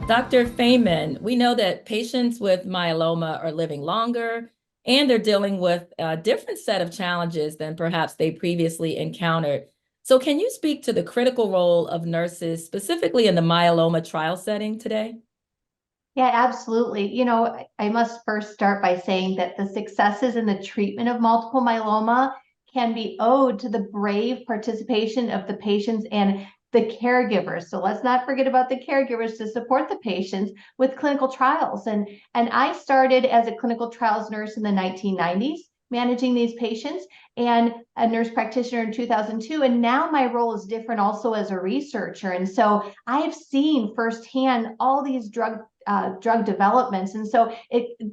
Dr. Faiman, we know that patients with myeloma are living longer and they're dealing with a different set of challenges than perhaps they previously encountered. So can you speak to the critical role of nurses, specifically in the myeloma trial setting today? Yeah, absolutely. I must first start by saying that the successes in the treatment of multiple myeloma can be owed to the brave participation of the patients and the caregivers. So let's not forget about the caregivers to support the patients with clinical trials. And I started as a clinical trials nurse in the 1990s, managing these patients, and a nurse practitioner in 2002. And now my role is different also as a researcher. And so I have seen firsthand all these drug developments. And so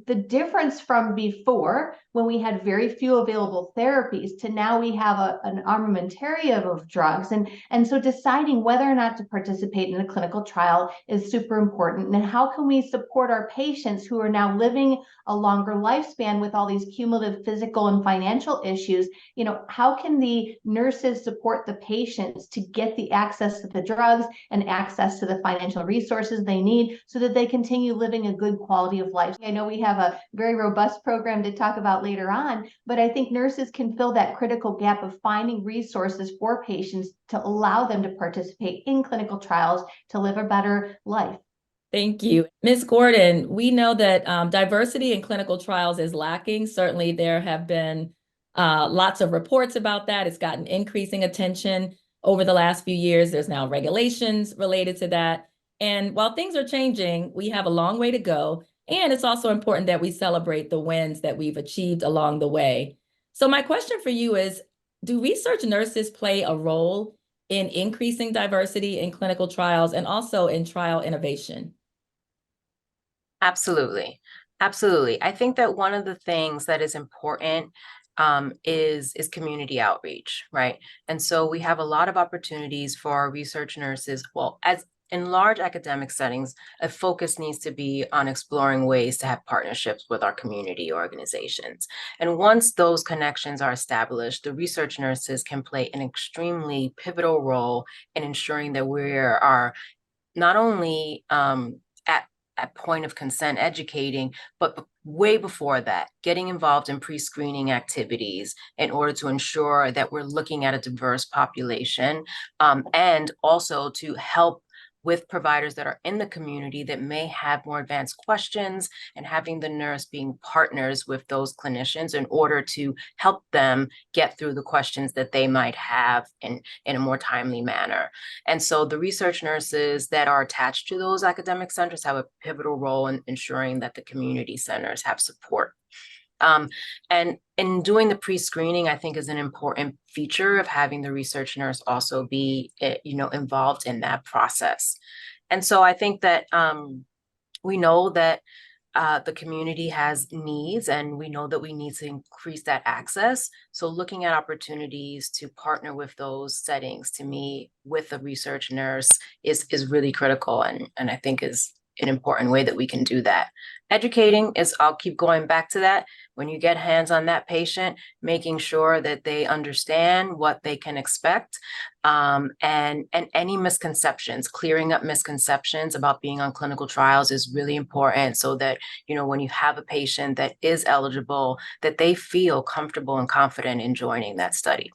the difference from before, when we had very few available therapies, to now we have an armamentarium of drugs. And so deciding whether or not to participate in a clinical trial is super important. And how can we support our patients who are now living a longer lifespan with all these cumulative physical and financial issues? How can the nurses support the patients to get the access to the drugs and access to the financial resources they need so that they continue living a good quality of life? I know we have a very robust program to talk about later on, but I think nurses can fill that critical gap of finding resources for patients to allow them to participate in clinical trials to live a better life. Thank you. Ms. Gordon, we know that diversity in clinical trials is lacking. Certainly, there have been lots of reports about that. It's gotten increasing attention over the last few years. There's now regulations related to that. And while things are changing, we have a long way to go. And it's also important that we celebrate the wins that we've achieved along the way. So my question for you is, do research nurses play a role in increasing diversity in clinical trials and also in trial innovation? Absolutely. Absolutely. I think that one of the things that is important is community outreach, right? And so we have a lot of opportunities for our research nurses. Well, as in large academic settings, a focus needs to be on exploring ways to have partnerships with our community organizations. And once those connections are established, the research nurses can play an extremely pivotal role in ensuring that we are not only at point of consent educating, but way before that, getting involved in pre-screening activities in order to ensure that we're looking at a diverse population, and also to help with providers that are in the community that may have more advanced questions, and having the nurse being partners with those clinicians in order to help them get through the questions that they might have in a more timely manner. And so the research nurses that are attached to those academic centers have a pivotal role in ensuring that the community centers have support. And in doing the pre-screening, I think is an important feature of having the research nurse also be, involved in that process. And so I think that we know that the community has needs, and we know that we need to increase that access. So looking at opportunities to partner with those settings, to me, with a research nurse is really critical, and I think is an important way that we can do that. Educating is, I'll keep going back to that. When you get hands on that patient, making sure that they understand what they can expect, and any misconceptions, clearing up misconceptions about being on clinical trials is really important, so that, when you have a patient that is eligible, that they feel comfortable and confident in joining that study.